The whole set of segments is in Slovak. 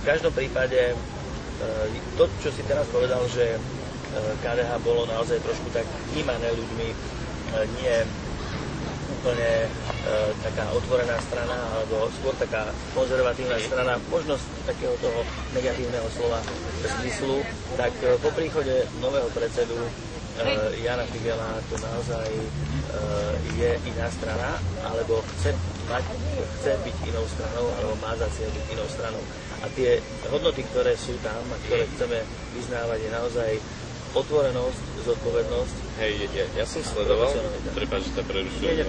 v každom prípade to, čo si teraz povedal, že KDH bolo naozaj trošku tak vnímané ľuďmi, nie úplne taká otvorená strana, alebo skôr taká konzervatívna strana, možno z takého toho negatívneho slova zmyslu, tak po príchode nového predsedu Jana Figela to naozaj je iná strana, alebo chce byť inou stranou, alebo má za cieľ byť inou stranou. A tie hodnoty, ktoré sú tam a ktoré chceme vyznávať, je naozaj otvorenosť, zodpovednosť. Hej, ja som sledoval, prepáč, že to prerušujem.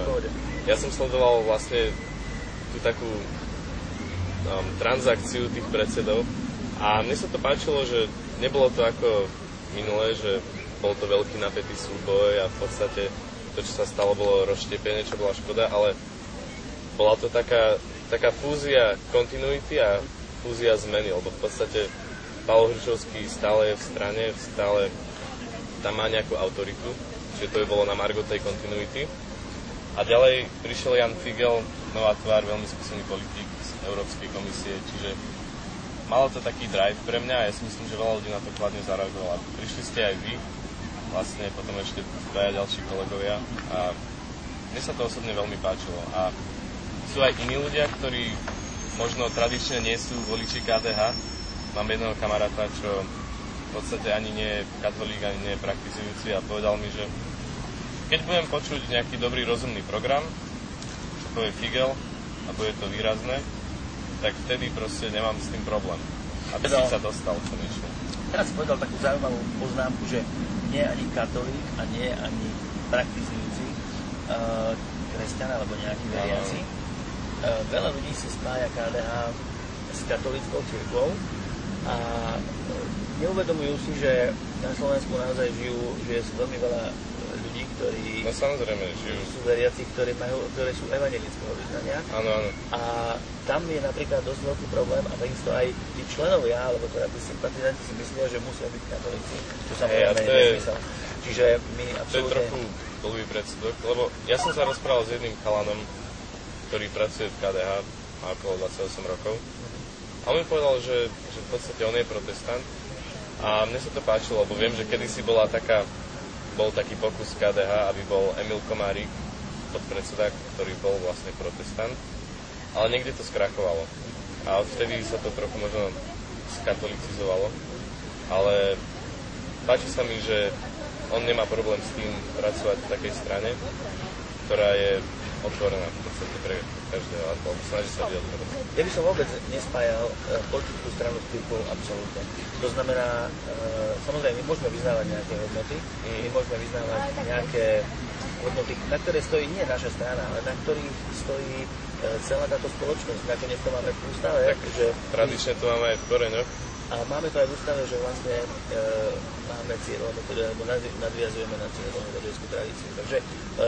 Ja som sledoval vlastne tú takú transakciu tých predsedov a mne sa to páčilo, že nebolo to ako minulé, že bol to veľký napätý súboj a v podstate to, čo sa stalo, bolo rozštiepenie, čo bola škoda, ale bola to taká fúzia kontinuity a fúzia zmeny, lebo v podstate Paolo Hrušovský stále je v strane, stále tam má nejakú autoritu, čiže to by bolo na margo tej kontinuity. A ďalej prišiel Jan Figel, nová tvár, veľmi skúsený politik z Európskej komisie, čiže malo to taký drive pre mňa a ja si myslím, že veľa ľudí na to kladne zareagovalo. Prišli ste aj vy, vlastne potom ešte dvaja ďalší kolegovia a mne sa to osobne veľmi páčilo. A sú aj iní ľudia, ktorí možno tradične nie sú voliči KDH. Mám jedného kamaráta, čo v podstate ani nie je katolík, ani nie je praktizujúci a povedal mi, že keď budem počuť nejaký dobrý, rozumný program, čo povie Figel a bude to výrazné, tak vtedy proste nemám s tým problém. A ty si sa dostal konečne. Teraz si povedal takú zaujímavú poznámku, že nie ani katolík a nie ani praktizujúci kresťan alebo nejaký veriaci. Veľa ľudí si spája KDH s katolíckou cirkvou a neuvedomujú si, že na Slovensku naozaj žije veľmi veľa ľudí, ktorí sú veriaci, ktorí sú evangelického vyznania. Áno, áno. A tam je napríklad dosť veľký problém a takisto aj tí členovia, alebo teda tí sympatizanti si myslia, že musia byť katolíci, čo samozrejme je nezmysel. Čiže my absolútne... To je trochu blbý predsudok, lebo ja som sa rozprával s jedným chalanom, ktorý pracuje v KDH, má okolo 28 rokov. A on mi povedal, že v podstate on je protestant. A mne sa to páčilo, lebo viem, že kedysi bol taký pokus KDH, aby bol Emil Komárik, podpredseda, ktorý bol vlastne protestant. Ale niekde to skrachovalo. A odvtedy sa to trochu možno skatolicizovalo. Ale páči sa mi, že on nemá problém s tým pracovať v takej strane, ktorá je otvorená v podstate pre každého, alebo snaží sa byť otvorená. Ja by som vôbec nespájal politickú stranu s cirkvou absolútne. To znamená, samozrejme, my môžeme vyznávať nejaké hodnoty, my môžeme vyznávať nejaké hodnoty, na ktoré stojí nie naša strana, ale na ktorých stojí celá táto spoločnosť. Nakoniec to máme v ústave. Tak, že tradične to máme aj v koreňoch. A máme to aj v ústave, že vlastne máme cieľovú metódu, alebo nadviazujeme na cieľovú metodickú tradíciu. Takže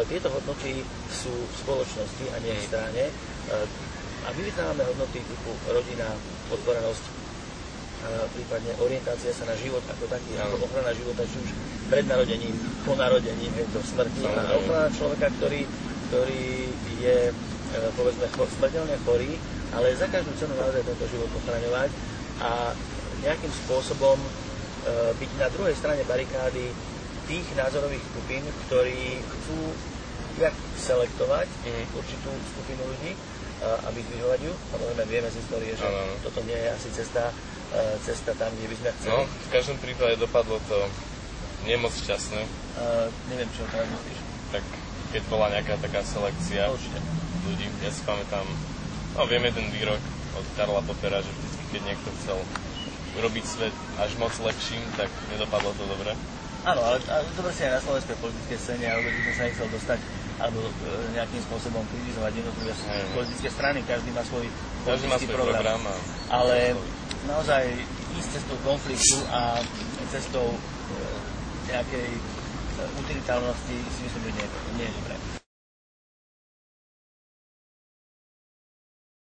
tieto hodnoty sú v spoločnosti a nie v strane. A my vyznávame hodnoty typu rodina, otvorenosť, prípadne orientácia sa na život ako taký, ako ochrana života, či už pred narodením, po narodení, do smrti. A ochrana človeka, ktorý je, povedzme, smrteľne chorý, ale za každú cenu naozaj tento život ochraňovať a nejakým spôsobom byť na druhej strane barikády tých názorových skupín, ktorí chcú jak selektovať určitú skupinu ľudí, aby zdvihovať ju. Samozrejme, vieme z histórie, že toto nie je asi cesta tam, kde by sme chceli. No, v každom prípade dopadlo to nie moc šťastné. Neviem, čo to myslíš. Tak keď bola nejaká taká selekcia ľudí, ja si pamätám, viem jeden výrok od Karla Poppera, že vždycky, keď niekto chcel urobiť svet až moc lepším, tak nedopadlo to dobre. Áno, ale dobre si aj na slovenskej politickej scéne, ale by som sa nechcel dostať alebo nejakým spôsobom kritizovať jednotlivé politické strany, každý má svoj politický program. Ale naozaj ísť cestou konfliktu a cestou nejakej utilitárnosti si myslím, že nie je dobré.